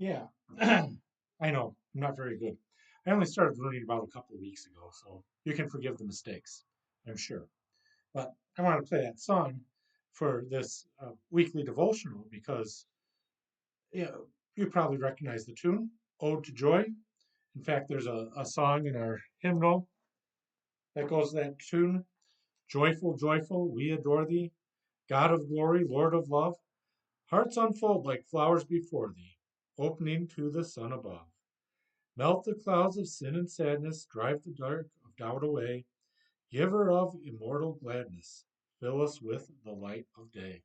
Yeah, I know. I'm not very good. I only started learning about a couple of weeks ago, so you can forgive the mistakes, I'm sure. But I want to play that song for this weekly devotional because you probably recognize the tune, Ode to Joy. In fact, there's a song in our hymnal that goes to that tune. Joyful, joyful, we adore thee, God of glory, Lord of love. Hearts unfold like flowers before thee, opening to the sun above. Melt the clouds of sin and sadness, drive the dark of doubt away. Giver of immortal gladness, fill us with the light of day.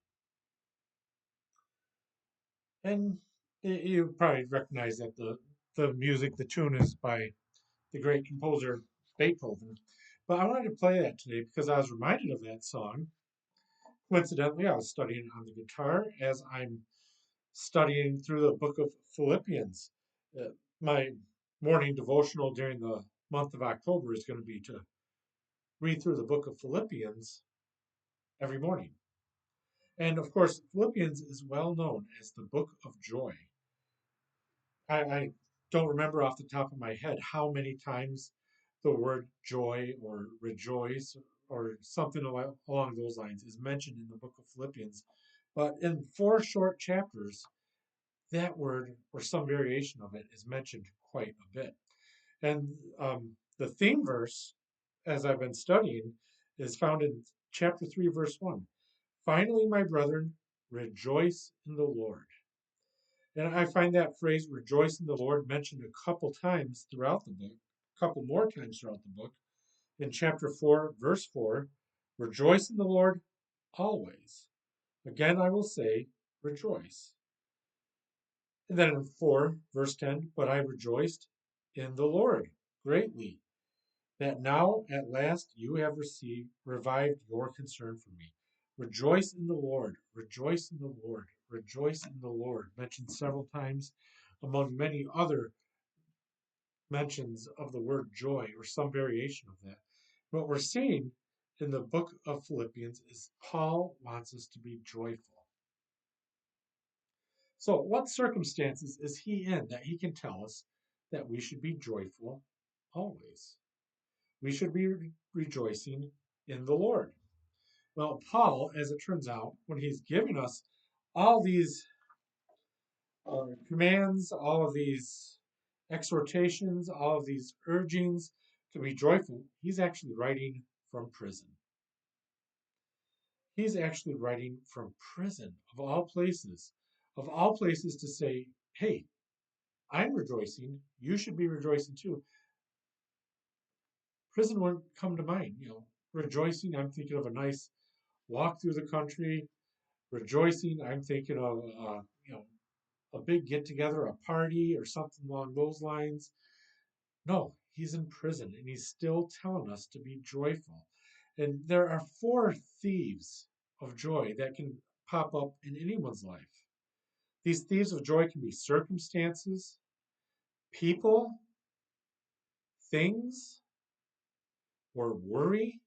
And you probably recognize that the music, the tune is by the great composer Beethoven. But I wanted to play that today because I was reminded of that song. Coincidentally, I was studying on the guitar as I'm studying through the book of Philippians. My morning devotional during the month of October is going to be to read through the book of Philippians every morning. And of course, Philippians is well known as the book of joy. I don't remember off the top of my head how many times the word joy or rejoice or something along those lines is mentioned in the book of Philippians. But in four short chapters, that word or some variation of it is mentioned quite a bit. And the theme verse, as I've been studying, is found in chapter 3, verse 1. Finally, my brethren, rejoice in the Lord. And I find that phrase, rejoice in the Lord, mentioned a couple times throughout the book, a couple more times throughout the book. In chapter 4, verse 4, rejoice in the Lord always. Again, I will say, rejoice. And then in 4, verse 10, but I rejoiced in the Lord greatly, that now at last you have revived your concern for me. Rejoice in the Lord, rejoice in the Lord, rejoice in the Lord, mentioned several times among many other mentions of the word joy or some variation of that. What we're seeing in the book of Philippians is Paul wants us to be joyful. So, what circumstances is he in that he can tell us that we should be joyful always? We should be rejoicing in the Lord. Well, Paul, as it turns out, when he's giving us all these commands, all of these exhortations, all of these urgings to be joyful, he's actually writing from prison. He's actually writing from prison, of all places to say, hey, I'm rejoicing. You should be rejoicing too. Prison wouldn't come to mind, rejoicing. I'm thinking of a nice walk through the country. Rejoicing, I'm thinking of, a big get together, a party, or something along those lines. No, he's in prison and he's still telling us to be joyful. And there are four thieves of joy that can pop up in anyone's life. These thieves of joy can be circumstances, people, things, or worry.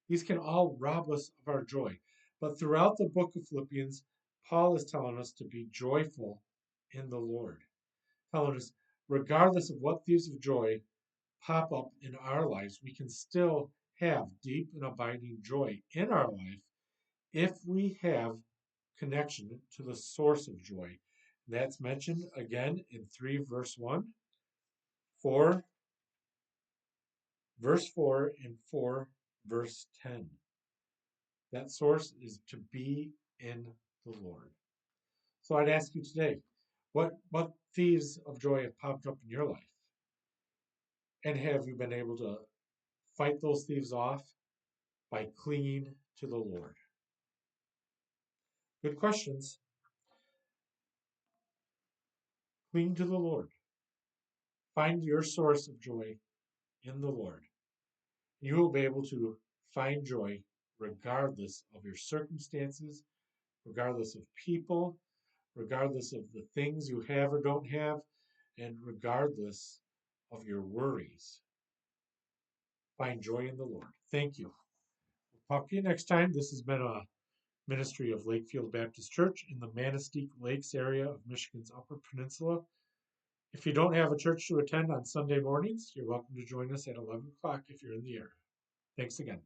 These can all rob us of our joy. But throughout the book of Philippians, Paul is telling us to be joyful in the Lord, telling us, regardless of what thieves of joy pop up in our lives, we can still have deep and abiding joy in our life if we have connection to the source of joy. And that's mentioned again in 3 verse 1, 4 verse 4, and 4 verse 10. That source is to be in the Lord. So I'd ask you today, what thieves of joy have popped up in your life? And have you been able to fight those thieves off by clinging to the Lord? Good questions. Cling to the Lord. Find your source of joy in the Lord. You will be able to find joy regardless of your circumstances, regardless of people, regardless of the things you have or don't have, and regardless of your worries. Find joy in the Lord. Thank you. We'll talk to you next time. This has been a ministry of Lakefield Baptist Church in the Manistee Lakes area of Michigan's Upper Peninsula. If you don't have a church to attend on Sunday mornings, you're welcome to join us at 11 o'clock if you're in the area. Thanks again.